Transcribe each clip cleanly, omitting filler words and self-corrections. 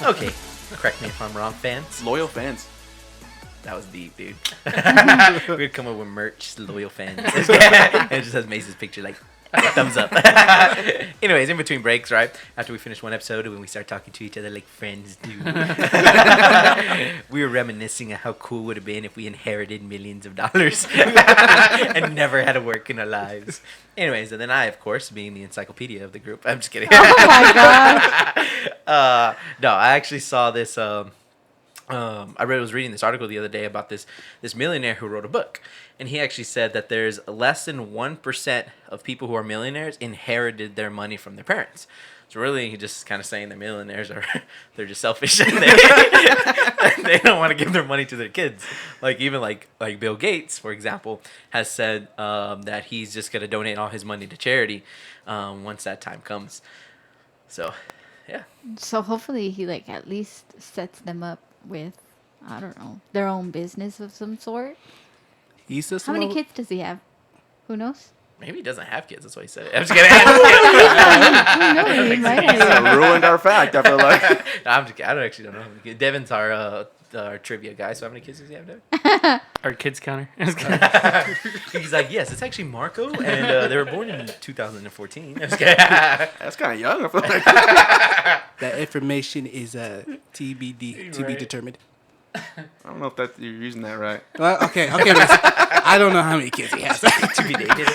Okay, correct me if I'm wrong, fans. Loyal fans. That was deep, dude. We'd come up with merch, loyal fans. And it just has Mace's picture, like, thumbs up. Anyways, in between breaks, right? After we finish one episode, when we start talking to each other like friends do, we were reminiscing of how cool it would have been if we inherited millions of dollars and never had to work in our lives. Anyways, and then I, of course, being the encyclopedia of the group. I'm just kidding. Oh my god. No, I actually saw this. Was reading this article the other day about this millionaire who wrote a book, and he actually said that there's less than 1% of people who are millionaires inherited their money from their parents. So really, he just kind of saying that millionaires they're just selfish and they don't want to give their money to their kids. Like even like Bill Gates, for example, has said that he's just gonna donate all his money to charity once that time comes. So, yeah. So hopefully he like at least sets them up with, I don't know, their own business of some sort. How many kids does he have? Who knows? Maybe he doesn't have kids. That's why he said it. I'm just kidding. Who knows? He might have. Ruined our fact, I feel like. I don't know. Devin's our trivia guy. So how many kids does he have, Devin? Our kids counter. He's like, yes, it's actually Marco, and they were born in 2014. That's kind of young, I feel like. That information is TBD, to be determined. I don't know if you're using that right. Okay, Mason. I don't know how many kids he has. To be dated.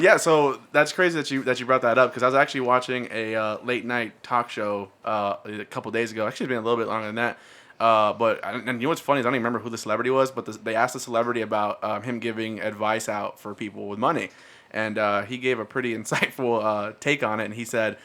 Yeah, so that's crazy that you brought that up, because I was actually watching a late night talk show a couple days ago. Actually, it's been a little bit longer than that. And you know what's funny is I don't even remember who the celebrity was, but they asked the celebrity about him giving advice out for people with money, and he gave a pretty insightful take on it. And he said,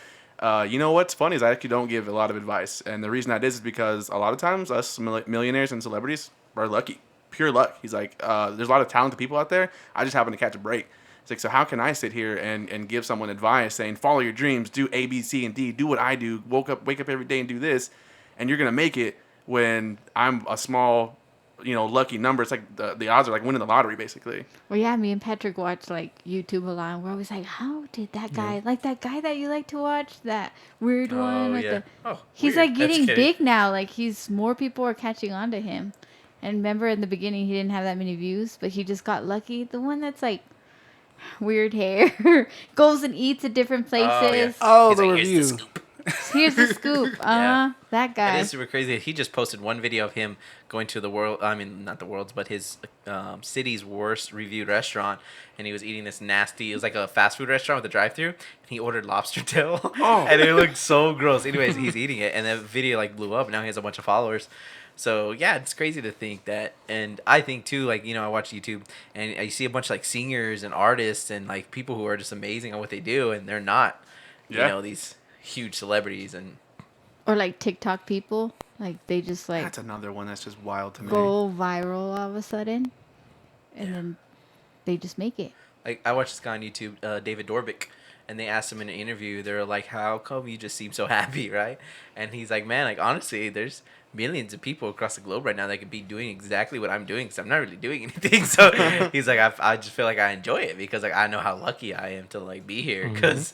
you know what's funny is I actually don't give a lot of advice, and the reason that is because a lot of times us millionaires and celebrities are lucky, pure luck. He's like, there's a lot of talented people out there. I just happen to catch a break. It's like, so how can I sit here and give someone advice saying follow your dreams, do A, B, C, and D, do what I do, wake up every day and do this, and you're gonna make it, when I'm a small, lucky number. It's like the odds are like winning the lottery, basically. Well, yeah, me and Patrick watch like YouTube a lot. And we're always like, how did that guy, like that guy that you like to watch, that weird one? With yeah. He's Weird. like getting That's big now. Like more people are catching on to him. And remember in the beginning he didn't have that many views, but he just got lucky. The one that's like weird hair, goes and eats at different places. Oh, He's the like, review. here's the scoop. Here's the scoop. Yeah. That guy. It is super crazy. He just posted one video of him going to not the world's, but his city's worst reviewed restaurant, and he was eating this nasty, it was like a fast food restaurant with a drive-thru, and he ordered lobster tail, and it looked so gross. Anyways, he's eating it, and the video like blew up, and now he has a bunch of followers. So yeah, it's crazy to think that, and I think too, like, I watch YouTube, and I see a bunch of like singers and artists and like people who are just amazing at what they do, and they're not, these huge celebrities. And or like TikTok people, like they just like That's another one that's just wild to me. go viral all of a sudden, and then they just make it. like I watched this guy on YouTube, David Dorbick, and they asked him in an interview, they're like, how come you just seem so happy, right? And he's like, man, like honestly, there's millions of people across the globe right now that could be doing exactly what I'm doing, because I'm not really doing anything. So he's like, I just feel like I enjoy it, because like I know how lucky I am to like be here, because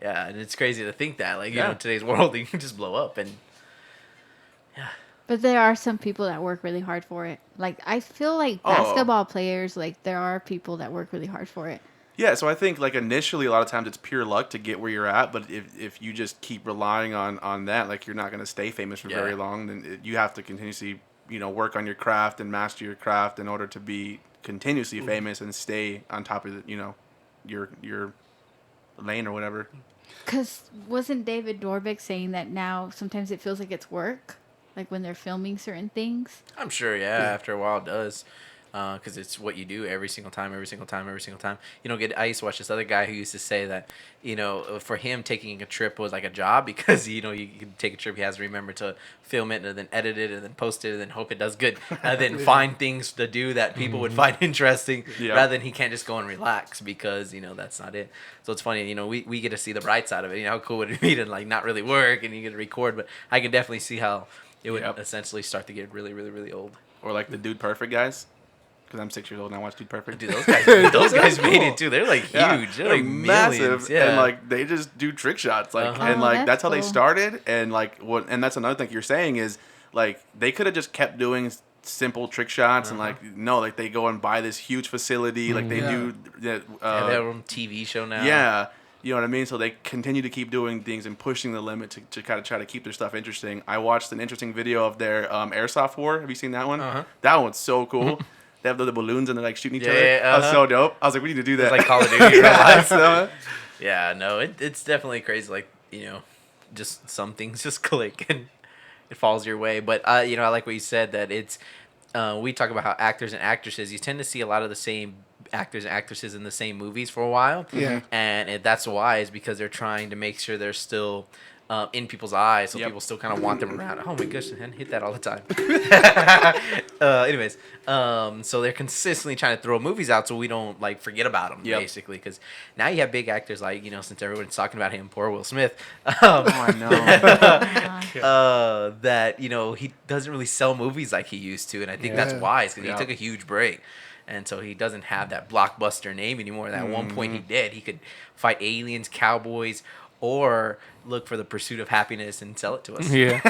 yeah, and it's crazy to think that like today's world you can just blow up. And yeah, But there are some people that work really hard for it. Like I feel like basketball players, like there are people that work really hard for it. Yeah, so I think like initially a lot of times it's pure luck to get where you're at, but if you just keep relying on that, like you're not going to stay famous for very long. Then you have to continuously work on your craft and master your craft in order to be continuously famous and stay on top of your lane or whatever. Because wasn't David Dorbick saying that now sometimes it feels like it's work, like when they're filming certain things? I'm sure, after a while it does. Because it's what you do every single time. I used to watch this other guy who used to say that, for him taking a trip was like a job, because, you can take a trip, he has to remember to film it and then edit it and then post it and then hope it does good. And then find things to do that people would find interesting, rather than he can't just go and relax, because, that's not it. So it's funny, we get to see the bright side of it. How cool would it be to like not really work and you get to record, but I can definitely see how it would essentially start to get really, really, really old. Or like the Dude Perfect guys. because I'm 6 years old and I watch Dude Perfect. Dude, those guys made it too. They're like huge. Yeah, They're like massive, millions. Yeah. and like they just do trick shots, like Uh-huh. and Oh, like that's that's how they cool. started, and like what, and that's another thing you're saying is like they could have just kept doing simple trick shots, and like no, like they go and buy this huge facility, like they Yeah. do. They have their own TV show now. Yeah, you know what I mean? So they continue to keep doing things and pushing the limit to kind of try to keep their stuff interesting. I watched an interesting video of their airsoft war. Have you seen that one? Uh-huh. That one's so cool. They have the balloons and they're like shooting each Yeah, other. yeah, That was uh-huh. so dope. I was like, we need to do that. It's like Call of Duty. in real yeah, life. so, Yeah, no, it's definitely crazy. Like, just some things just click and it falls your way. But I like what you said, that it's we talk about how actors and actresses, you tend to see a lot of the same actors and actresses in the same movies for a while. Yeah. And that's why, is because they're trying to make sure they're still in people's eyes, so Yep. people still kind of want them around. Oh my gosh, I hit that all the time. Anyways, so they're consistently trying to throw movies out so we don't like forget about them, Yep. basically. Because now you have big actors like, since everyone's talking about him, poor Will Smith. oh, I know. That he doesn't really sell movies like he used to, and I think that's Yeah. wise, because Yeah. he took a huge break, and so he doesn't have that blockbuster name anymore. And at one point he did. He could fight aliens, cowboys, or look for the pursuit of happiness and sell it to us. Yeah.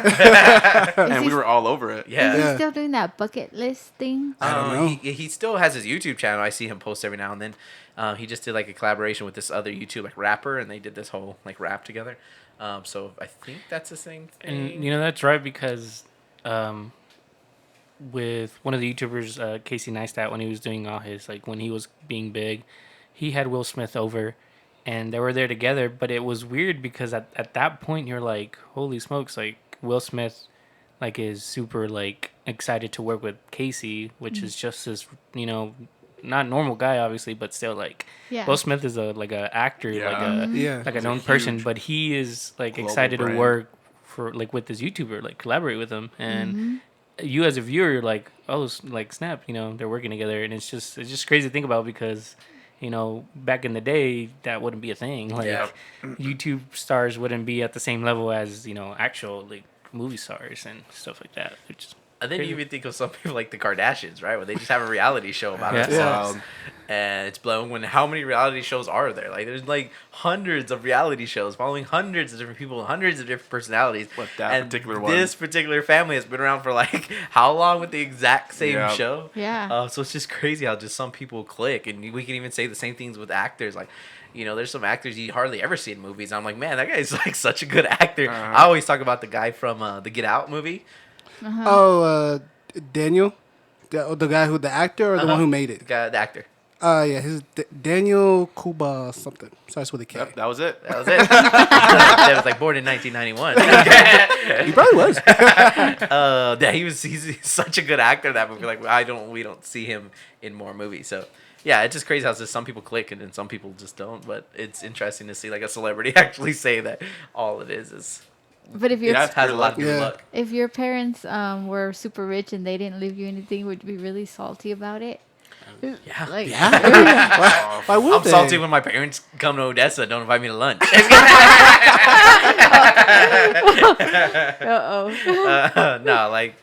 and we were all over it. Yeah. Is Yeah. he still doing that bucket list thing? I don't know. He still has his YouTube channel. I see him post every now and then. He just did like a collaboration with this other YouTube like rapper, and they did this whole like rap together. So I think that's the same thing. And that's right, because with one of the YouTubers, Casey Neistat, when he was doing all his, like, when he was being big, he had Will Smith over, and they were there together. But it was weird because at that point you're like, holy smokes, like Will Smith like is super like excited to work with Casey, which is just this not normal guy obviously, but still like Yeah. Will Smith is a actor, Yeah. Yeah. like a He's a known person, huge but he is like global excited to brand. work for like with this YouTuber, like collaborate with him. And you as a viewer, you're like, oh, like snap, they're working together. And it's just crazy to think about, because back in the day that wouldn't be a thing. Like Yeah. YouTube stars wouldn't be at the same level as actual like movie stars and stuff like that, which is And then you crazy. even think of some people like the Kardashians, right? Where they just have a reality show about Yeah. themselves. Wild. And it's blown. When how many reality shows are there? Like there's like hundreds of reality shows following hundreds of different people, hundreds of different personalities. What, that and particular one? This particular family has been around for like how long with the exact same Yeah. show? Yeah. So it's just crazy how just some people click, and we can even say the same things with actors. Like, there's some actors you hardly ever see in movies. I'm like, man, that guy's like such a good actor. Uh-huh. I always talk about the guy from the Get Out movie. Oh, Daniel, the guy the actor, or the one who made The it. guy, the actor. Yeah, his Daniel Kuba something. Starts with a K. Yep, that was it. That was it. That was like born in 1991. He probably was. Yeah, he's such a good actor in that movie. Like we don't see him in more movies. So yeah, it's just crazy how just some people click and then some people just don't. But it's interesting to see like a celebrity actually say that all it is But if your Yeah. has a lot to do with Yeah. luck. if your parents were super rich and they didn't leave you anything, would you be really salty about it? Yeah. Like, Yeah. Why would I'm they? salty when my parents come to Odessa and don't invite me to lunch. Uh-oh. No, like,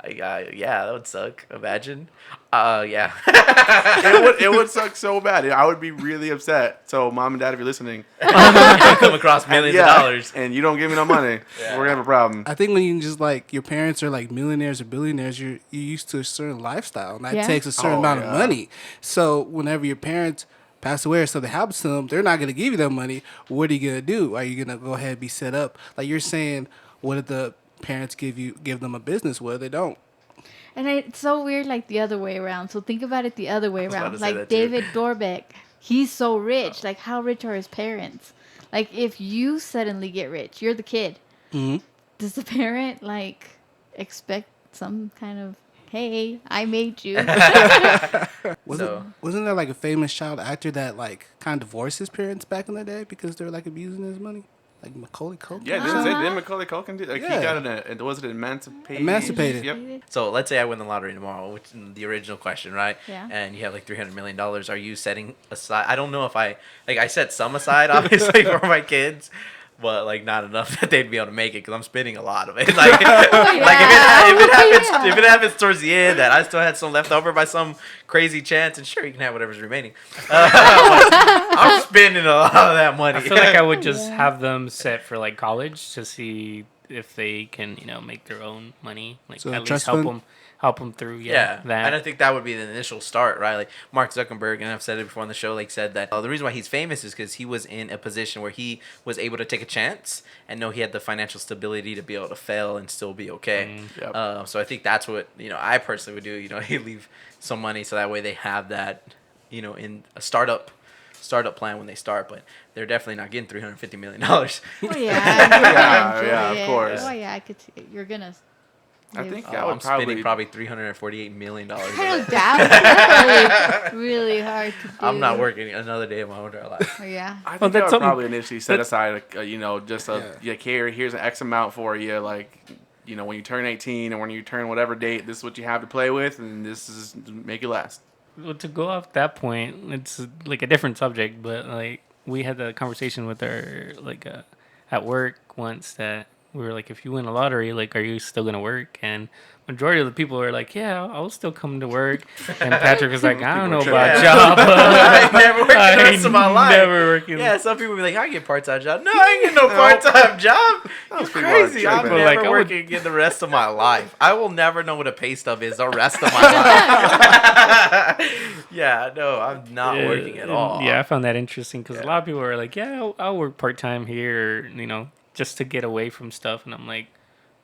yeah, that would suck. Imagine. Yeah. it would suck so bad. I would be really upset. So, mom and dad, if you're listening, Come across millions of dollars. and you don't give me no money, we're gonna have a problem. I think when you just like your parents are like millionaires or billionaires, you're used to a certain lifestyle, and that Yeah. takes a certain Oh, amount yeah. of money. So whenever your parents pass away or something happens to them, they're not gonna give you that money. What are you gonna do? Are you gonna go ahead and be set up? Like you're saying, what if the parents give them a business? What if they don't? And it's so weird, like the other way around. So think about it the other way was about around. to say that Like too. David Dorbeck, he's so rich. Like how rich are his parents? Like if you suddenly get rich, you're the kid. Mhm. Does the parent like expect some kind of, hey, I made you? Wasn't there like a famous child actor that like kind of divorced his parents back in the day because they were like abusing his money? Like Macaulay Culkin? Yeah, didn't Macaulay Culkin do? Like Yeah. he got was it emancipated? Emancipated. Yep. So let's say I win the lottery tomorrow, which is the original question, right? Yeah. And you have like $300 million. Are you setting aside? I don't know if I set some aside, obviously, for my kids. but like not enough that they'd be able to make it because I'm spending a lot of it. Like, if it happens towards the end that I still had some left over by some crazy chance, and sure you can have whatever's remaining. I'm spending a lot of that money. I feel like I would just have them set for like college to see if they can, make their own money. Like So at least trust help fund? them through. Yeah, that. and I think that would be the initial start, right? Like Mark Zuckerberg, and I've said it before on the show, like said that the reason why he's famous is because he was in a position where he was able to take a chance and know he had the financial stability to be able to fail and still be okay. Yep. So I think that's what I personally would do. He leave some money so that way they have that, in a startup plan when they start, but they're definitely not getting $350 million. Oh yeah. Yeah, of course. Oh yeah, I could see it. You're gonna. I think I'm I would spending probably $348 million. I don't doubt it's really, really hard to do. I'm not working another day of my own life. Oh, yeah. I Well, think I that's would something- probably initially set aside, just here's an X amount for you, like, when you turn 18 and when you turn whatever date, this is what you have to play with, and this is to make it last. Well, to go off that point, it's like a different subject, but like we had the conversation with our at work once that we were like, if you win a lottery, like, are you still gonna work? And majority of the people were like, yeah, I'll still come to work. And Patrick was like, I don't know about job. I ain't never worked the rest of my life. Never working. Yeah, some people be like, I get part-time job. No, I ain't getting no part-time job. You're pretty crazy. much I'm tripping. never Like, I would- working in the rest of my life. I will never know what a pay stub is the rest of my life. Yeah, no, I'm not working at all. Yeah, I found that interesting because a lot of people are like, yeah, I'll work part-time here, just to get away from stuff. And I'm like,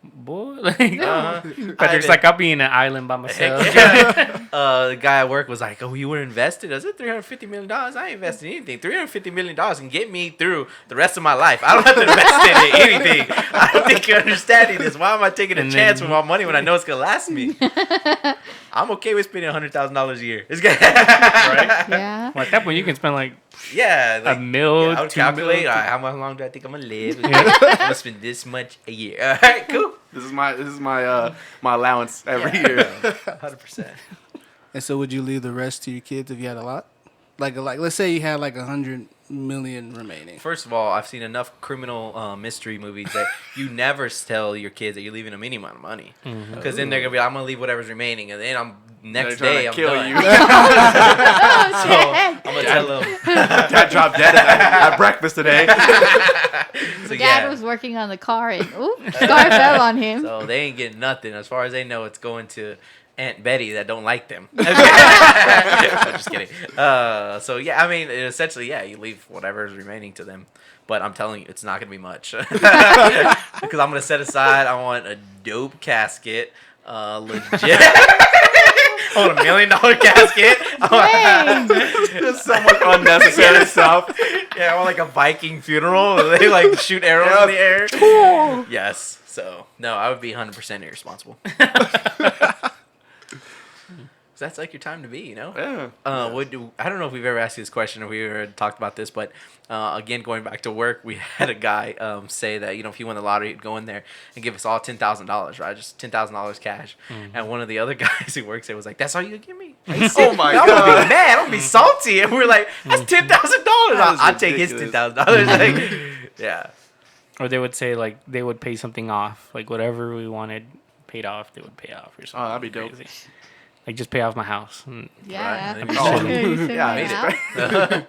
boy, Patrick's like, I'll be in an island by myself. The guy at work was like, oh, you were invested? I said, $350 million? I ain't invested in anything. $350 million can get me through the rest of my life. I don't have to invest in anything. I don't think you're understanding this. Why am I taking a chance with my money when I know it's going to last me? I'm okay with spending $100,000 a year. It's good. Right? Yeah. Well, at that point, you can spend like Yeah. Like, a mil, I would 2 mil. calculate how long do I think I'm going to live? I'm going to spend this much a year. All right, cool. This is my allowance every year. 100%. And so, would you leave the rest to your kids if you had a lot? Like let's say you had like 100 million remaining. First of all, I've seen enough criminal mystery movies that you never tell your kids that you're leaving them any amount of money, because then they're gonna be, I'm gonna leave whatever's remaining, and then next day I'm kill done. you. So I'm gonna tell them. Dad dropped dead at breakfast today. So Dad was working on the car and car fell on him. So they ain't getting nothing. As far as they know, it's going to Aunt Betty that don't like them. I'm just kidding. So yeah, I mean, essentially, yeah, you leave whatever is remaining to them. But I'm telling you, it's not gonna be much because I'm gonna set aside. I want a dope casket, legit. I want $1 million casket. Dang. There's so much unnecessary stuff. Yeah, I want like a Viking funeral. Where they like shoot arrows in the air. Yes. So no, I would be 100% irresponsible. That's like your time to be, Yeah. I don't know if we've ever asked you this question or we ever talked about this, but again, going back to work, we had a guy say that if he won the lottery, he'd go in there and give us all $10,000, right? Just $10,000 cash. And one of the other guys who works there was like, "That's all you give me?" Oh my I'm god. gonna be mad. I'm gonna be salty. And we're like, "That's $10,000. I'll take his ridiculous. $10,000." Like, yeah. Or they would say like they would pay something off, like whatever we wanted paid off, they would pay off or something. Oh, that'd be dope. crazy. Like just pay off my house. Yeah. Right. For Oh. sure. You said Yeah, my I made it, house. right?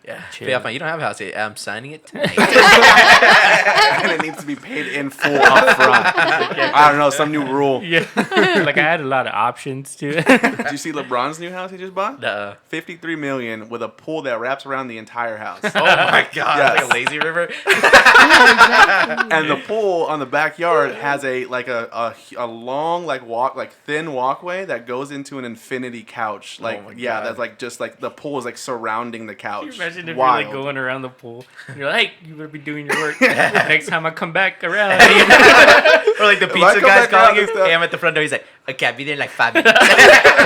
Yeah. Chill. Pay off you don't have a house yet. I'm signing it tonight. And it needs to be paid in full up front. I don't know, some new rule. Yeah. Like I had a lot of options too. Did you see LeBron's new house he just bought? $53 $53 million with a pool that wraps around the entire house. Oh my god, Yes. like a lazy river. And the pool on the backyard has a long thin walkway that goes into an infinity couch. Like my yeah, God. that's like just like the pool is like surrounding the couch. Can you imagine if Wild. you're like going around the pool and you're like, hey, you better be doing your work. Next time I come back around. Or like the I pizza come guy's back calling around you. and stuff- Hey, I'm at the front door. He's like, okay, I'll be there in like 5 minutes.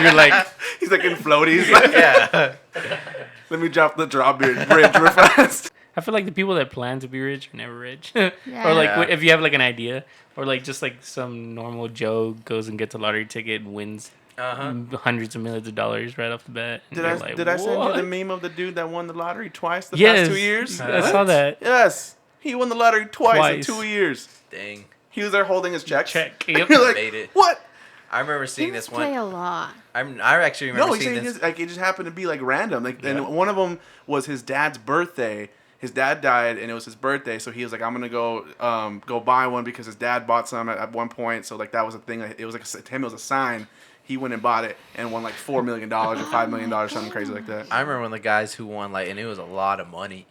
You're like, He's like in floaties. Like, Yeah. let me drop the drawbridge real fast. I feel like the people that plan to be rich are never rich. Yeah. Or like Yeah. if you have like an idea, or like just like some normal Joe goes and gets a lottery ticket and wins hundreds of millions of dollars right off the bat. And Did you're I like, did I send you "What?" the meme of the dude that won the lottery twice the Yes, past 2 years? I saw that. Yes. He won the lottery twice in Twice. 2 years. Dang. He was there holding his checks. Check. Yep. You're like, Made it. what? I remember He seeing must this play one. a lot. I actually remember No, he seeing said this. like it just happened to be like random. Like, Yeah. and one of them was his dad's birthday. His dad died, and it was his birthday, so he was like, "I'm gonna go buy one because his dad bought some at one point." So like that was a thing. It was like to him, it was a sign. He went and bought it and won like $4 million or $5 million, something crazy like that. I remember one of the guys who won like, and it was a lot of money.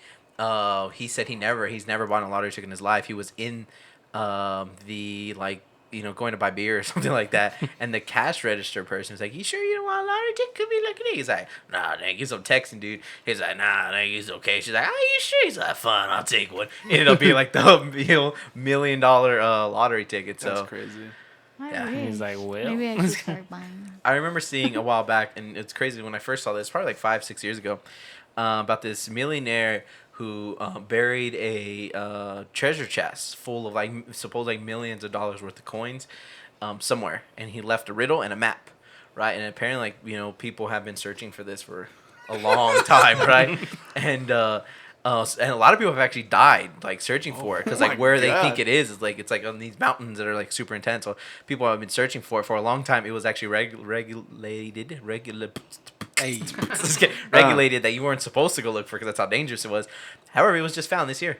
He said he's never bought a lottery ticket in his life. He was in the like, going to buy beer or something like that, and the cash register person was like, "You sure you don't want a lottery ticket? Could be like it." He's like, "Nah, thank you." So I'm texting dude. He's like, "Nah, thank you. It's okay." She's like, "Are you sure?" He's like, "Fine, I'll take one." Ended up being like the $1 million lottery ticket. So That's crazy. I Yeah. wish. He's like, well. Maybe I should start buying them. I remember seeing a while back, and it's crazy when I first saw this, probably like 5-6 years ago, about this millionaire who buried a treasure chest full of like supposed like millions of dollars worth of coins somewhere, and he left a riddle and a map, right? And apparently, like people have been searching for this for a long time, right? And and a lot of people have actually died like searching for it because my like where they God. think it is like it's like on these mountains that are like super intense. So people have been searching for it for a long time. It was actually regulated. Hey, Regulated that you weren't supposed to go look for because that's how dangerous it was. However, it was just found this year.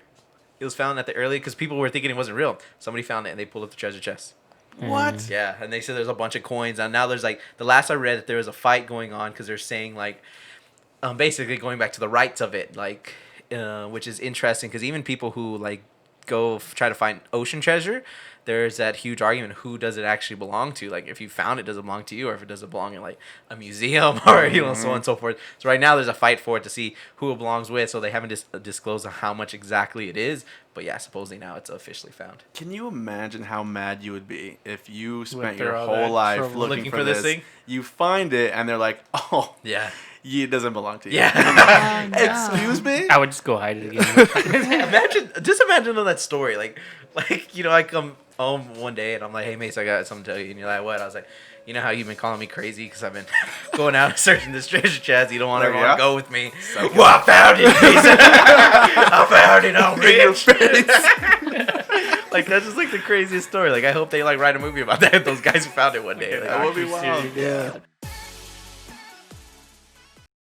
It was found at the early because people were thinking it wasn't real. Somebody found it and they pulled up the treasure chest. What? Yeah, and they said there's a bunch of coins. And now there's like the last I read that there was a fight going on because they're saying like, basically going back to the rights of it, like, which is interesting because even people who like go try to find ocean treasure, there's that huge argument: who does it actually belong to? Like, if you found it, does it belong to you, or if it doesn't belong in like a museum, or so on and so forth. So right now, there's a fight for it to see who it belongs with. So they haven't disclosed how much exactly it is. But yeah, supposedly now it's officially found. Can you imagine how mad you would be if you spent through your all whole that life trouble. looking for this thing? You find it, and they're like, "Oh, Yeah. it doesn't belong to you." Yeah. Oh, no. Excuse me. I would just go hide it again. Imagine that story. Like I come home one day and I'm like, "Hey, mates, I got something to tell you." And you're like, "What?" I was like, "You know how you've been calling me crazy because I've been going out and searching this treasure chest. You don't want Like, everyone yeah. to go with me." Well, I found it. I found it. I'm rich. Like that's just like the craziest story. Like I hope they like write a movie about that. Those guys who found it one day. Like, That would be wild. yeah.